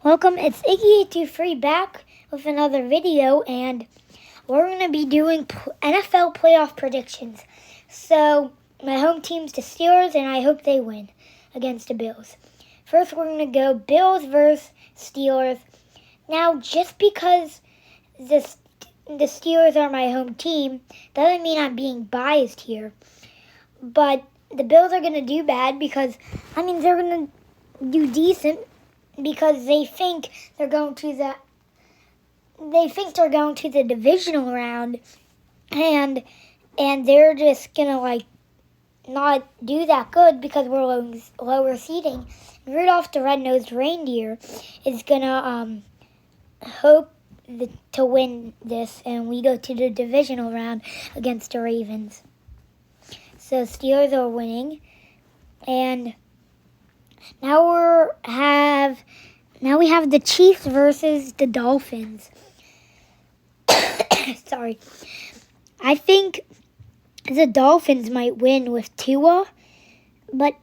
Welcome, it's Iggy823 back with another video, and we're going to be doing NFL playoff predictions. So, my home team's the Steelers, and I hope they win against the Bills. First, we're going to go Bills versus Steelers. Now, just because the Steelers are my home team doesn't mean I'm being biased here. But the Bills are going to do bad because, they're going to do decent because they think they're going to the divisional round, and they're just gonna not do that good because we're lower seeding. Rudolph the Red-Nosed Reindeer is gonna hope to win this, and we go to the divisional round against the Ravens. So Steelers are winning, and now we have the Chiefs versus the Dolphins. Sorry. I think the Dolphins might win with Tua, but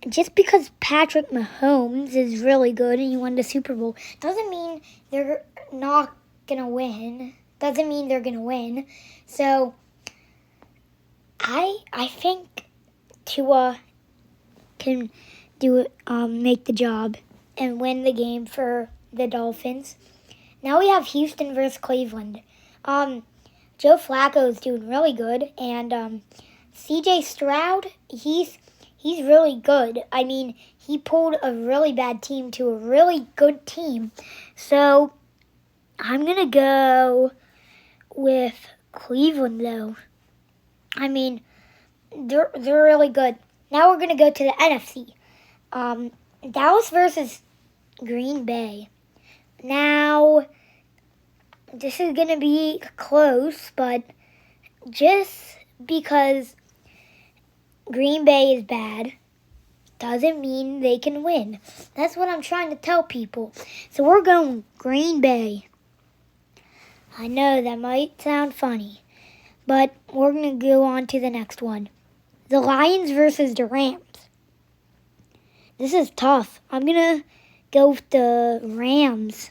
just because Patrick Mahomes is really good and he won the Super Bowl doesn't mean they're not going to win. Doesn't mean they're going to win. So I think Tua can make the job and win the game for the Dolphins. Now we have Houston versus Cleveland. Joe Flacco is doing really good, and C.J. Stroud, he's really good. He pulled a really bad team to a really good team. So I'm gonna go with Cleveland, though. They're really good. Now we're gonna go to the NFC. Dallas versus Green Bay. Now, this is going to be close, but just because Green Bay is bad doesn't mean they can win. That's what I'm trying to tell people. So we're going Green Bay. I know that might sound funny, but we're going to go on to the next one. The Lions versus the Rams. This is tough. I'm going to go with the Rams.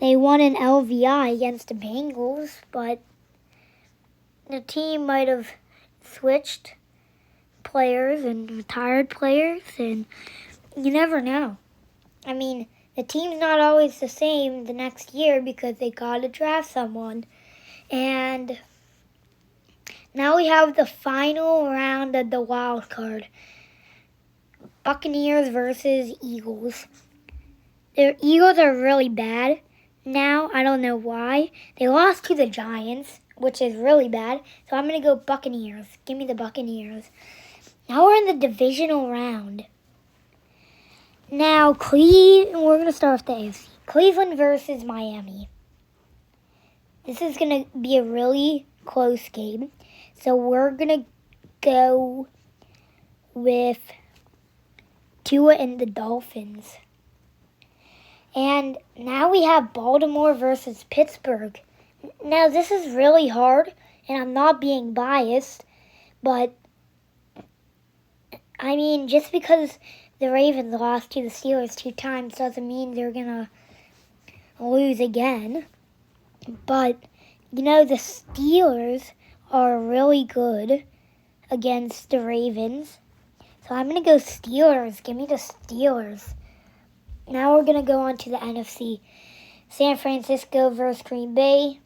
They won an LVI against the Bengals, but the team might have switched players and retired players, and you never know. The team's not always the same the next year because they got to draft someone. And now we have the final round of the wild card. Buccaneers versus Eagles. The Eagles are really bad now. I don't know why. They lost to the Giants, which is really bad. So I'm going to go Buccaneers. Give me the Buccaneers. Now we're in the divisional round. Now, we're going to start with the AFC. Cleveland versus Miami. This is going to be a really close game. So we're going to go with Tua and the Dolphins. And now we have Baltimore versus Pittsburgh. Now this is really hard, and I'm not being biased, but just because the Ravens lost to the Steelers 2 times doesn't mean they're gonna lose again. But the Steelers are really good against the Ravens. So I'm going to go Steelers. Give me the Steelers. Now we're going to go on to the NFC. San Francisco versus Green Bay.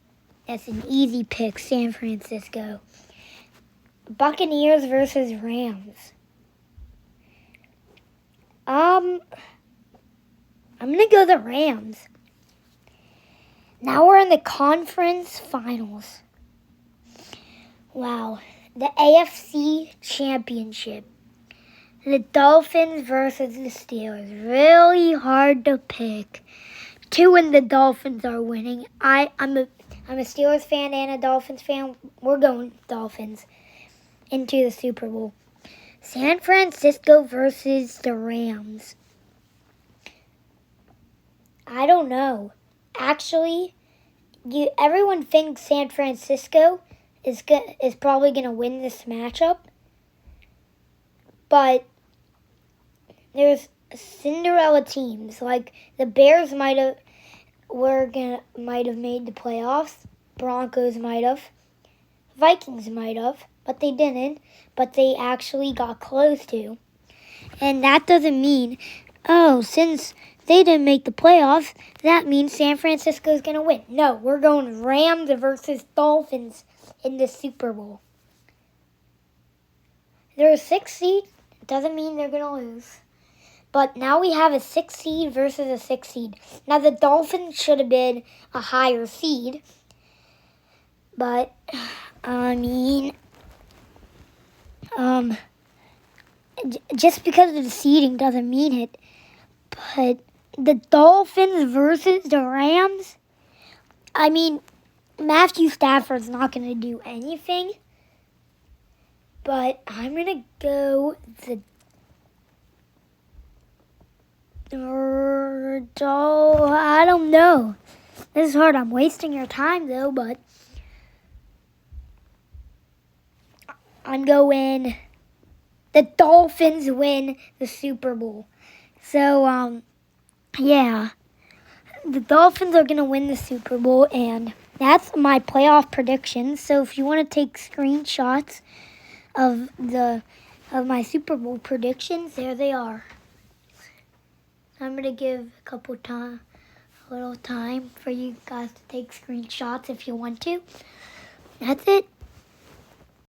That's an easy pick, San Francisco. Buccaneers versus Rams. I'm going to go the Rams. Now we're in the conference finals. Wow. The AFC Championship. The Dolphins versus the Steelers. Really hard to pick. Tua and the Dolphins are winning. I'm a Steelers fan and a Dolphins fan. We're going Dolphins into the Super Bowl. San Francisco versus the Rams. I don't know. Actually, everyone thinks San Francisco is probably going to win this matchup. But there's Cinderella teams like the Bears might have made the playoffs. Broncos might have. Vikings might have, but they didn't. But they actually got close to. And that doesn't mean, since they didn't make the playoffs, that means San Francisco's going to win. No, we're going Rams versus Dolphins in the Super Bowl. They're a 6 seed. Doesn't mean they're going to lose. But now we have a 6 seed versus a 6 seed. Now the Dolphins should have been a higher seed. But, just because of the seeding doesn't mean it. But the Dolphins versus the Rams, Matthew Stafford's not going to do anything. But I'm going to go I don't know. This is hard. I'm wasting your time, though, but I'm going the Dolphins win the Super Bowl. So, yeah. The Dolphins are going to win the Super Bowl, and that's my playoff predictions. So if you want to take screenshots of my Super Bowl predictions, there they are. I'm going to give a little time for you guys to take screenshots if you want to. That's it.